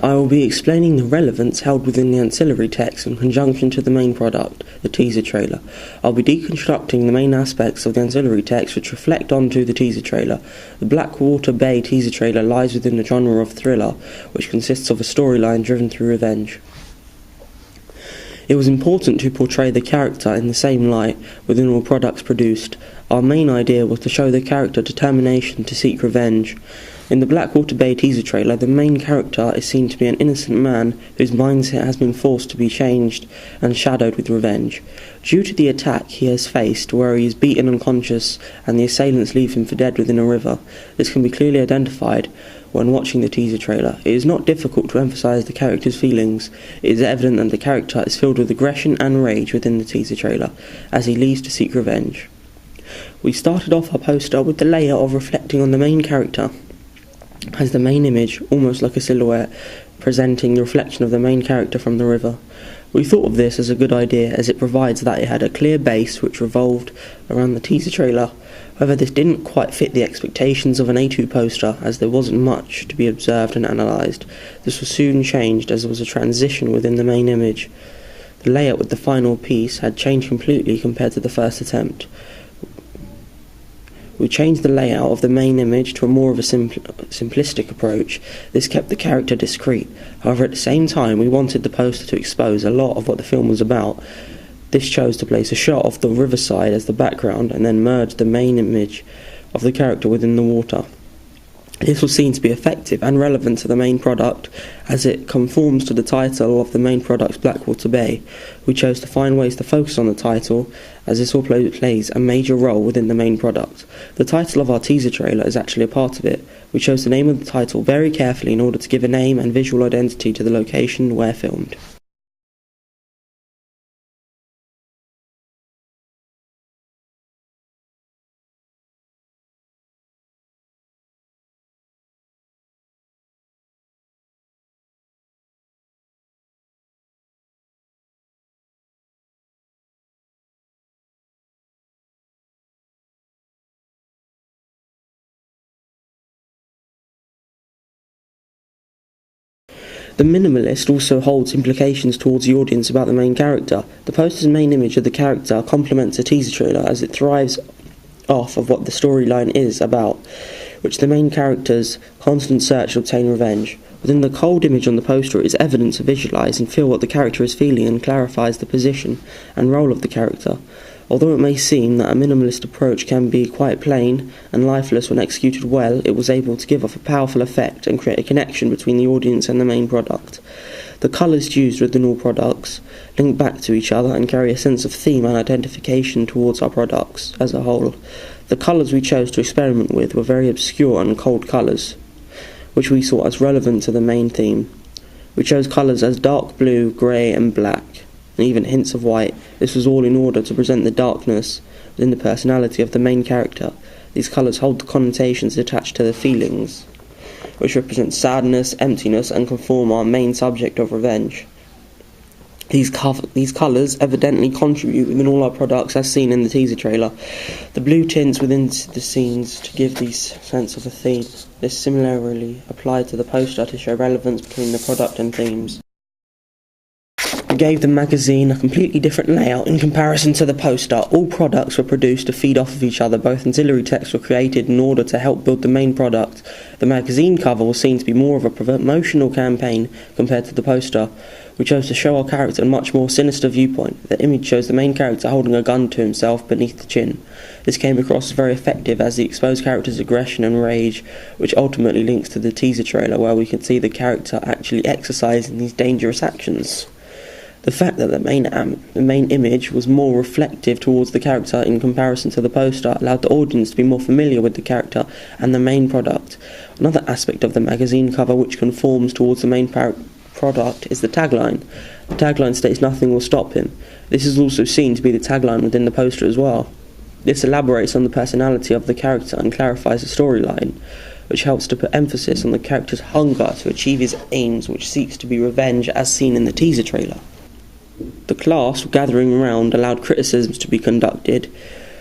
I will be explaining the relevance held within the ancillary text in conjunction to the main product, the teaser trailer. I'll be deconstructing the main aspects of the ancillary text which reflect onto the teaser trailer. The Blackwater Bay teaser trailer lies within the genre of thriller, which consists of a storyline driven through revenge. It was important to portray the character in the same light within all products produced. Our main idea was to show the character determination to seek revenge. In the Blackwater Bay teaser trailer, the main character is seen to be an innocent man whose mindset has been forced to be changed and shadowed with revenge. Due to the attack he has faced, where he is beaten unconscious and the assailants leave him for dead within a river, this can be clearly identified when watching the teaser trailer. It is not difficult to emphasise the character's feelings. It is evident that the character is filled with aggression and rage within the teaser trailer, as he leaves to seek revenge. We started off our poster with the layer of reflecting on the main character as the main image, almost like a silhouette, presenting the reflection of the main character from the river. We thought of this as a good idea, as it provides that it had a clear base which revolved around the teaser trailer. However, this didn't quite fit the expectations of an A2 poster, as there wasn't much to be observed and analysed. This was soon changed, as there was a transition within the main image. The layout with the final piece had changed completely compared to the first attempt. We changed the layout of the main image to a more of a simplistic approach. This kept the character discreet. However, at the same time, we wanted the poster to expose a lot of what the film was about. This chose to place a shot of the riverside as the background and then merge the main image of the character within the water. This was seen to be effective and relevant to the main product, as it conforms to the title of the main product's Blackwater Bay. We chose to find ways to focus on the title, as this all plays a major role within the main product. The title of our teaser trailer is actually a part of it. We chose the name of the title very carefully in order to give a name and visual identity to the location where filmed. The minimalist also holds implications towards the audience about the main character. The poster's main image of the character complements the teaser trailer, as it thrives off of what the storyline is about, which the main character's constant search to obtain revenge. Within the cold image on the poster, it is evident to visualise and feel what the character is feeling, and clarifies the position and role of the character. Although it may seem that a minimalist approach can be quite plain and lifeless when executed well, it was able to give off a powerful effect and create a connection between the audience and the main product. The colours used within all products link back to each other and carry a sense of theme and identification towards our products as a whole. The colours we chose to experiment with were very obscure and cold colours, which we saw as relevant to the main theme. We chose colours as dark blue, grey and black, and even hints of white. This was all in order to present the darkness within the personality of the main character. These colours hold the connotations attached to the feelings, which represent sadness, emptiness, and conform our main subject of revenge. These colours evidently contribute within all our products as seen in the teaser trailer. The blue tints within the scenes to give these sense of a theme. This similarly applied to the poster to show relevance between the product and themes. We gave the magazine a completely different layout in comparison to the poster. All products were produced to feed off of each other. Both ancillary texts were created in order to help build the main product. The magazine cover was seen to be more of a promotional campaign compared to the poster. We chose to show our character a much more sinister viewpoint. The image shows the main character holding a gun to himself beneath the chin. This came across as very effective, as the exposed character's aggression and rage, which ultimately links to the teaser trailer, where we can see the character actually exercising these dangerous actions. The fact that the main image was more reflective towards the character in comparison to the poster allowed the audience to be more familiar with the character and the main product. Another aspect of the magazine cover which conforms towards the main product is the tagline. The tagline states "Nothing will stop him." This is also seen to be the tagline within the poster as well. This elaborates on the personality of the character and clarifies the storyline, which helps to put emphasis on the character's hunger to achieve his aims, which seeks to be revenge as seen in the teaser trailer. The class gathering around allowed criticisms to be conducted,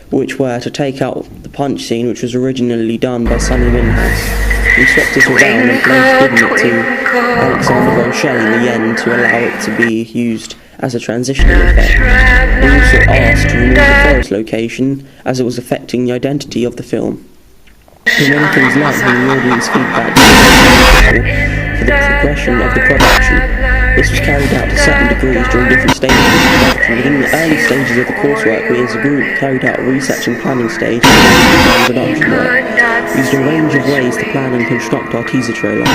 which were to take out the punch scene, which was originally done by Sonny Minhouse. Inspectors were down and later given it to Alexander Roche in the end to allow it to be used as a transitional effect. We also asked to remove the forest location as it was affecting the identity of the film. In many things like the audience feedback for the progression of the production. This was carried out to certain degrees during different stages of the production. Within the early stages of the coursework, we as a group carried out a research and planning stage and production work. We used a range of ways to plan and construct our teaser trailer.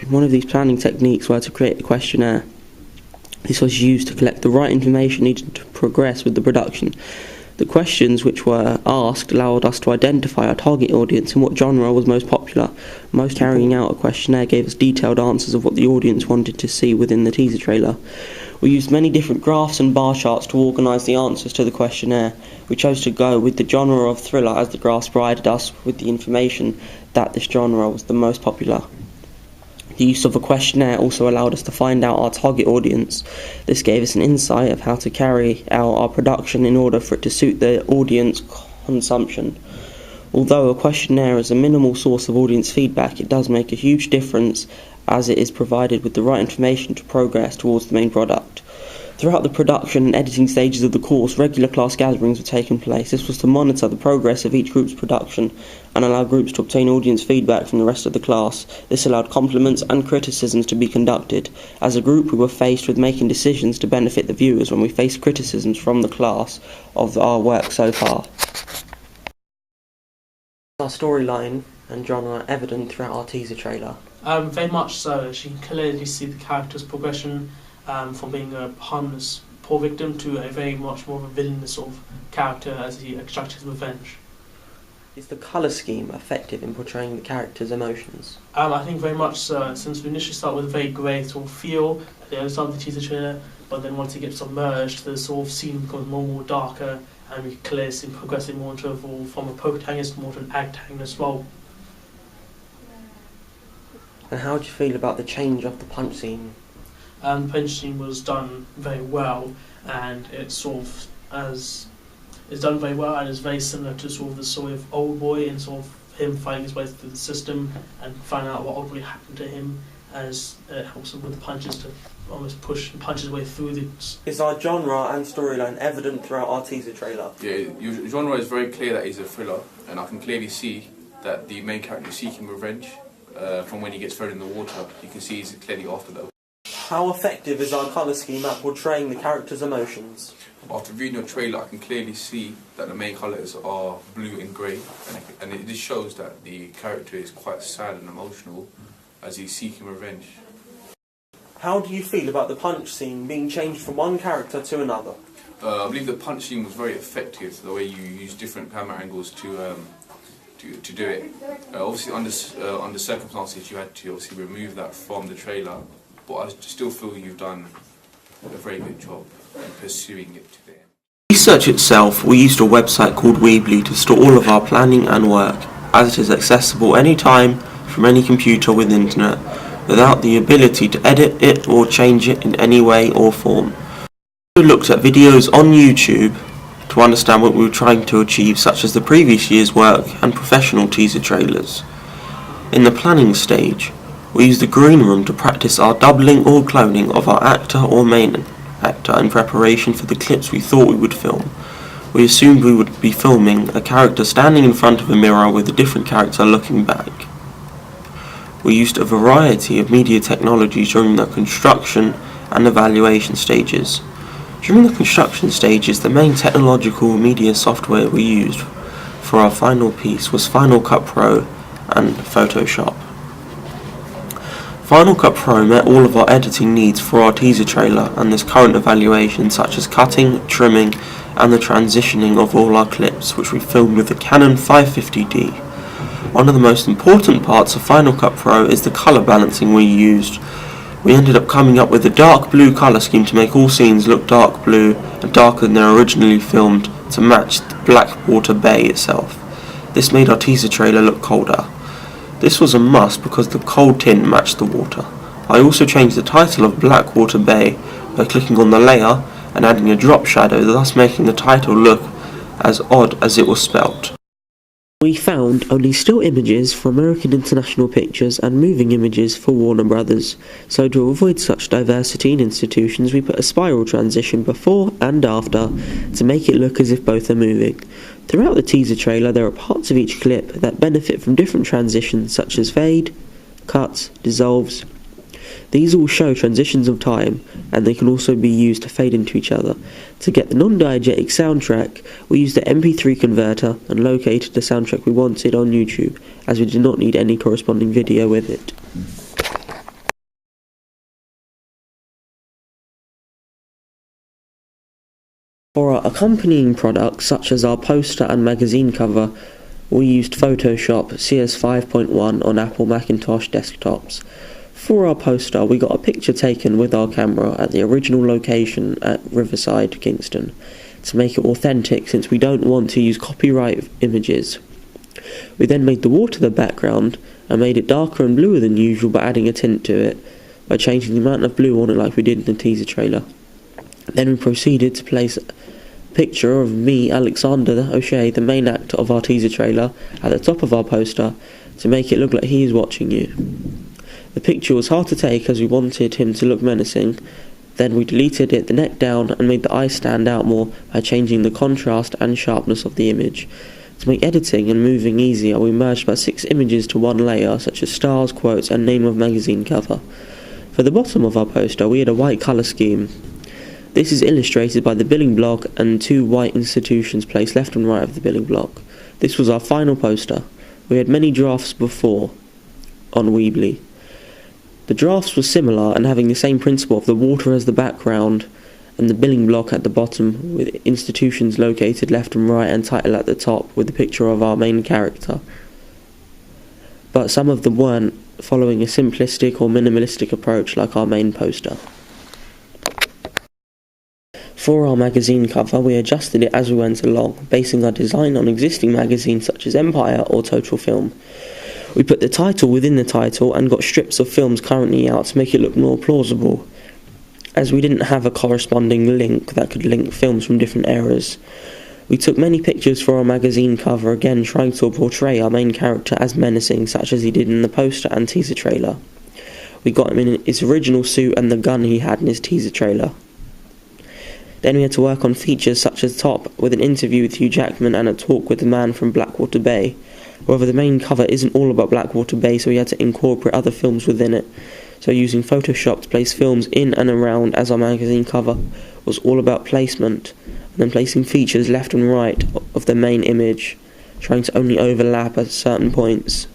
One of these planning techniques was to create a questionnaire. This was used to collect the right information needed to progress with the production. The questions which were asked allowed us to identify our target audience and what genre was most popular. Most carrying out a questionnaire gave us detailed answers of what the audience wanted to see within the teaser trailer. We used many different graphs and bar charts to organise the answers to the questionnaire. We chose to go with the genre of thriller as the graphs provided us with the information that this genre was the most popular. The use of a questionnaire also allowed us to find out our target audience. This gave us an insight of how to carry out our production in order for it to suit the audience consumption. Although a questionnaire is a minimal source of audience feedback, it does make a huge difference as it is provided with the right information to progress towards the main product. Throughout the production and editing stages of the course, regular class gatherings were taking place. This was to monitor the progress of each group's production and allow groups to obtain audience feedback from the rest of the class. This allowed compliments and criticisms to be conducted. As a group, we were faced with making decisions to benefit the viewers when we faced criticisms from the class of our work so far. Our storyline and genre are evident throughout our teaser trailer. Very much so. As you can clearly see the character's progression from being a harmless poor victim to a very much more of a villainous sort of character as he extracts his revenge. Is the colour scheme effective in portraying the character's emotions? I think very much so, since we initially start with a very grey sort of feel at the early start of the teaser trailer, but then once it gets submerged, the sort of scene becomes more and more darker, and we clearly see him progressing more into from a protagonist more to an antagonist role. And how do you feel about the change of the punch scene? The punch scene was done very well, and it's done very well, and it's very similar to sort of the story of Old Boy and sort of him fighting his way through the system and finding out what ultimately happened to him, as it helps him with the punches to almost push and punch his way through the... Is our genre and storyline evident throughout our teaser trailer? Yeah, your genre is very clear that he's a thriller, and I can clearly see that the main character is seeking revenge. From when he gets thrown in the water, you can see he's clearly after that. How effective is our colour scheme at portraying the character's emotions? After viewing your trailer, I can clearly see that the main colours are blue and grey, and it just shows that the character is quite sad and emotional as he's seeking revenge. How do you feel about the punch scene being changed from one character to another? I believe the punch scene was very effective, the way you use different camera angles to do it. Obviously, under circumstances, you had to obviously remove that from the trailer, but I still feel you've done a very good job in pursuing it to the end. Research itself, we used a website called Weebly to store all of our planning and work, as it is accessible anytime from any computer with internet, without the ability to edit it or change it in any way or form. We looked at videos on YouTube to understand what we were trying to achieve, such as the previous year's work and professional teaser trailers. In the planning stage, we used the green room to practice our doubling or cloning of our actor or main actor in preparation for the clips we thought we would film. We assumed we would be filming a character standing in front of a mirror with a different character looking back. We used a variety of media technologies during the construction and evaluation stages. During the construction stages, the main technological media software we used for our final piece was Final Cut Pro and Photoshop. Final Cut Pro met all of our editing needs for our teaser trailer and this current evaluation, such as cutting, trimming, and the transitioning of all our clips, which we filmed with the Canon 550D. One of the most important parts of Final Cut Pro is the colour balancing we used. We ended up coming up with a dark blue colour scheme to make all scenes look dark blue and darker than they were originally filmed to match the Blackwater Bay itself. This made our teaser trailer look colder. This was a must because the cold tint matched the water. I also changed the title of Blackwater Bay by clicking on the layer and adding a drop shadow, thus making the title look as odd as it was spelt. We found only still images for American International Pictures and moving images for Warner Brothers, so to avoid such diversity in institutions we put a spiral transition before and after to make it look as if both are moving. Throughout the teaser trailer there are parts of each clip that benefit from different transitions such as fade, cuts, dissolves. These all show transitions of time, and they can also be used to fade into each other. To get the non-diegetic soundtrack, we used the MP3 converter and located the soundtrack we wanted on YouTube, as we did not need any corresponding video with it. For our accompanying products, such as our poster and magazine cover, we used Photoshop CS 5.1 on Apple Macintosh desktops. For our poster, we got a picture taken with our camera at the original location at Riverside, Kingston, to make it authentic since we don't want to use copyright images. We then made the water the background and made it darker and bluer than usual by adding a tint to it, by changing the amount of blue on it like we did in the teaser trailer. Then we proceeded to place a picture of me, Alexander O'Shea, the main actor of our teaser trailer, at the top of our poster to make it look like he is watching you. The picture was hard to take as we wanted him to look menacing. Then we deleted it the neck down and made the eyes stand out more by changing the contrast and sharpness of the image. To make editing and moving easier, we merged about 6 images to one layer, such as stars, quotes and name of magazine cover. For the bottom of our poster we had a white colour scheme. This is illustrated by the billing block and 2 white institutions placed left and right of the billing block. This was our final poster. We had many drafts before on Weebly. The drafts were similar and having the same principle of the water as the background and the billing block at the bottom with institutions located left and right and title at the top with the picture of our main character. But some of them weren't following a simplistic or minimalistic approach like our main poster. For our magazine cover, we adjusted it as we went along, basing our design on existing magazines such as Empire or Total Film. We put the title within the title and got strips of films currently out to make it look more plausible, as we didn't have a corresponding link that could link films from different eras. We took many pictures for our magazine cover, again trying to portray our main character as menacing, such as he did in the poster and teaser trailer. We got him in his original suit and the gun he had in his teaser trailer. Then we had to work on features such as top, with an interview with Hugh Jackman and a talk with the man from Blackwater Bay. However, the main cover isn't all about Blackwater Bay, so we had to incorporate other films within it. So using Photoshop to place films in and around as our magazine cover was all about placement, and then placing features left and right of the main image, trying to only overlap at certain points.